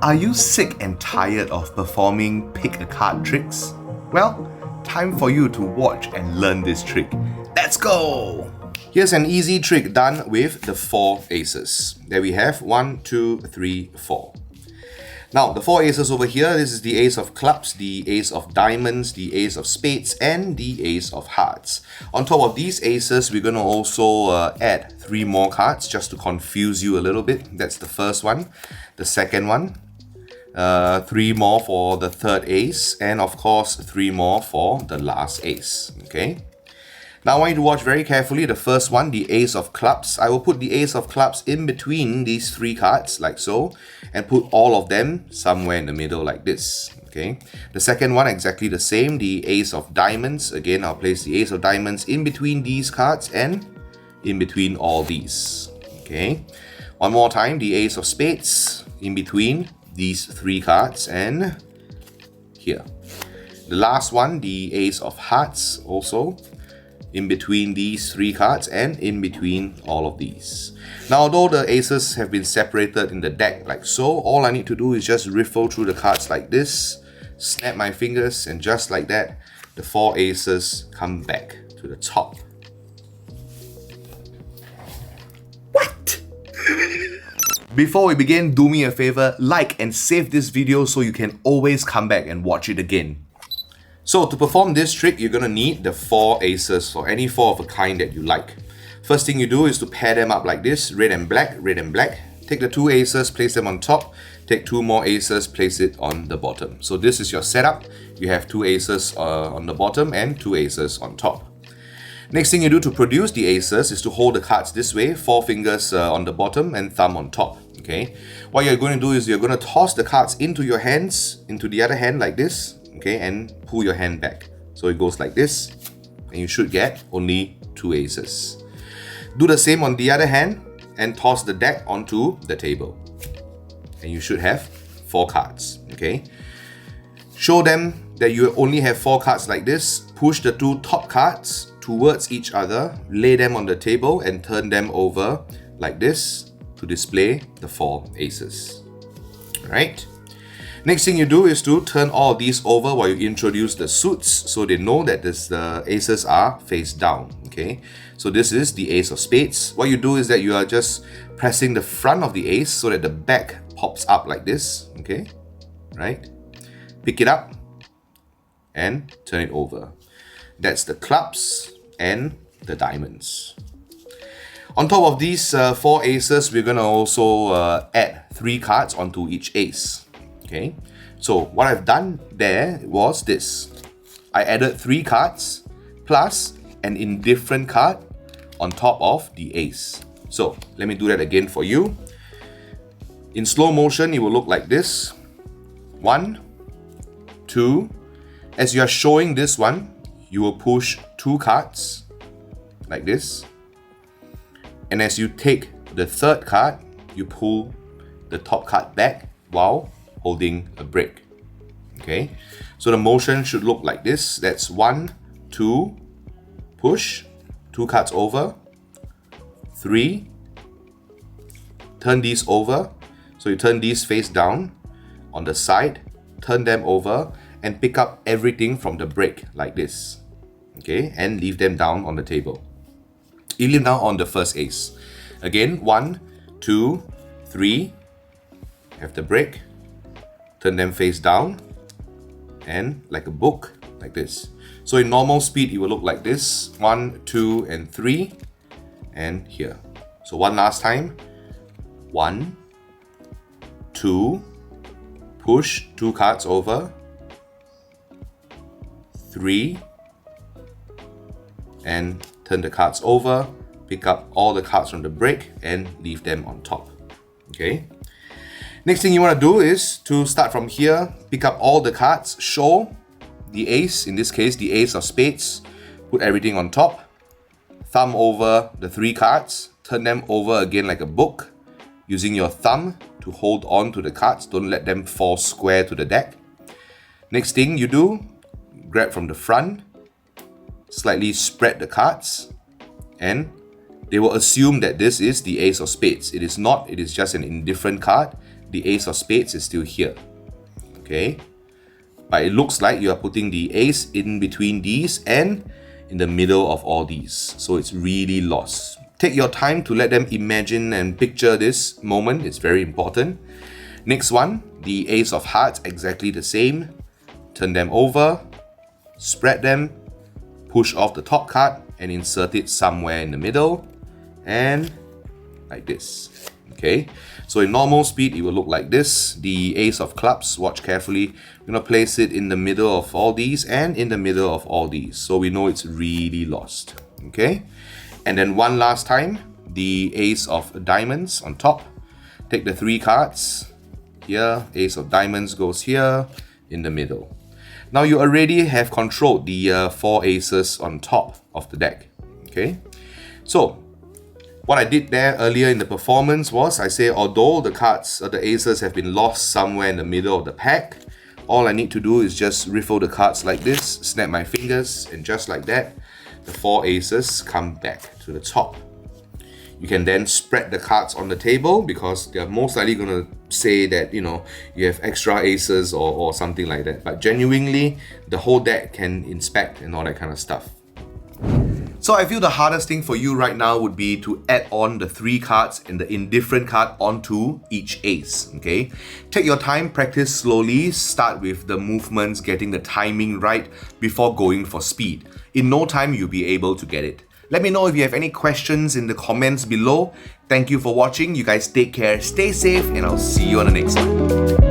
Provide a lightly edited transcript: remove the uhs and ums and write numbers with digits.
Are you sick and tired of performing pick a card tricks? Well, time for you to watch and learn this trick. Let's go! Here's an easy trick done with the 4 aces. There we have 1, 2, 3, 4. Now, the 4 aces over here, this is the ace of clubs, the ace of diamonds, the ace of spades, and the ace of hearts. On top of these aces, we're going to also add 3 more cards just to confuse you a little bit. That's the first one. The second one, 3 more for the third ace, and of course 3 more for the last ace. Okay. Now I want you to watch very carefully the first one, the ace of clubs. I will put the ace of clubs in between these 3 cards like so, and put all of them somewhere in the middle like this. Okay. The second one, exactly the same, the ace of diamonds. Again, I'll place the ace of diamonds in between these cards and in between all these. Okay. One more time, the ace of spades in between these 3 cards and here. The last one, the ace of hearts, also in between these 3 cards and in between all of these. Now, although the aces have been separated in the deck like so, all I need to do is just riffle through the cards like this, snap my fingers, and just like that, the 4 aces come back to the top. What? Before we begin, do me a favor, like and save this video so you can always come back and watch it again. So to perform this trick, you're going to need the 4 aces, or any 4 of a kind that you like. First thing you do is to pair them up like this, red and black, red and black. Take the 2 aces, place them on top. Take 2 more aces, place it on the bottom. So this is your setup. You have 2 aces on the bottom and 2 aces on top. Next thing you do to produce the aces is to hold the cards this way, 4 fingers on the bottom and thumb on top. Okay. What you're going to do is you're going to toss the cards into your hands, into the other hand like this. Okay, and pull your hand back. So it goes like this, and you should get only 2 aces. Do the same on the other hand, and toss the deck onto the table. And you should have 4 cards, okay? Show them that you only have 4 cards like this. Push the 2 top cards towards each other, lay them on the table, and turn them over like this to display the 4 aces. Alright? Next thing you do is to turn all of these over while you introduce the suits, so they know that the aces are face down. Okay, so this is the ace of spades. What you do is that you are just pressing the front of the ace so that the back pops up like this. Okay, right? Pick it up and turn it over. That's the clubs and the diamonds. On top of these 4 aces, we're gonna also add 3 cards onto each ace. Okay, so what I've done there was this. I added 3 cards plus an indifferent card on top of the ace. So let me do that again for you. In slow motion, it will look like this. 1, 2. As you are showing this one, you will push 2 cards like this. And as you take the 3rd card, you pull the top card back while holding a brick. Okay, so the motion should look like this. That's 1, 2, push, 2 cards over, 3, turn these over. So you turn these face down on the side, turn them over, and pick up everything from the brick like this. Okay, and leave them down on the table. You leave down on the first ace. Again, 1, 2, 3, have the brick, turn them face down, and like a book, like this. So in normal speed, it will look like this. 1, 2, and 3, and here. So one last time. 1, 2, push 2 cards over, 3, and turn the cards over, pick up all the cards from the brick, and leave them on top. Okay. Next thing you want to do is to start from here, pick up all the cards, show the ace, in this case the ace of spades, put everything on top, thumb over the 3 cards, turn them over again like a book, using your thumb to hold on to the cards, don't let them fall square to the deck. Next thing you do, grab from the front, slightly spread the cards, and they will assume that this is the ace of spades. It is not, it is just an indifferent card. the ace of spades is still here. Okay? But it looks like you are putting the ace in between these and in the middle of all these. So it's really lost. Take your time to let them imagine and picture this moment. It's very important. Next one, the ace of hearts, exactly the same. Turn them over, spread them, push off the top card and insert it somewhere in the middle. And like this. Okay, so in normal speed, it will look like this. The ace of clubs, watch carefully. We're going to place it in the middle of all these and in the middle of all these. So we know it's really lost. Okay, and then one last time, the ace of diamonds on top. Take the 3 cards. Here, ace of diamonds goes here in the middle. Now you already have controlled the 4 aces on top of the deck. Okay, so what I did there earlier in the performance was I say although the cards or the aces have been lost somewhere in the middle of the pack, all I need to do is just riffle the cards like this, snap my fingers, and just like that, the 4 aces come back to the top. You can then spread the cards on the table because they're most likely going to say that, you know, you have extra aces or something like that. But genuinely, the whole deck can inspect and all that kind of stuff. So I feel the hardest thing for you right now would be to add on the 3 cards and the indifferent card onto each ace, okay? Take your time, practice slowly, start with the movements, getting the timing right before going for speed. In no time, you'll be able to get it. Let me know if you have any questions in the comments below. Thank you for watching. You guys take care, stay safe, and I'll see you on the next one.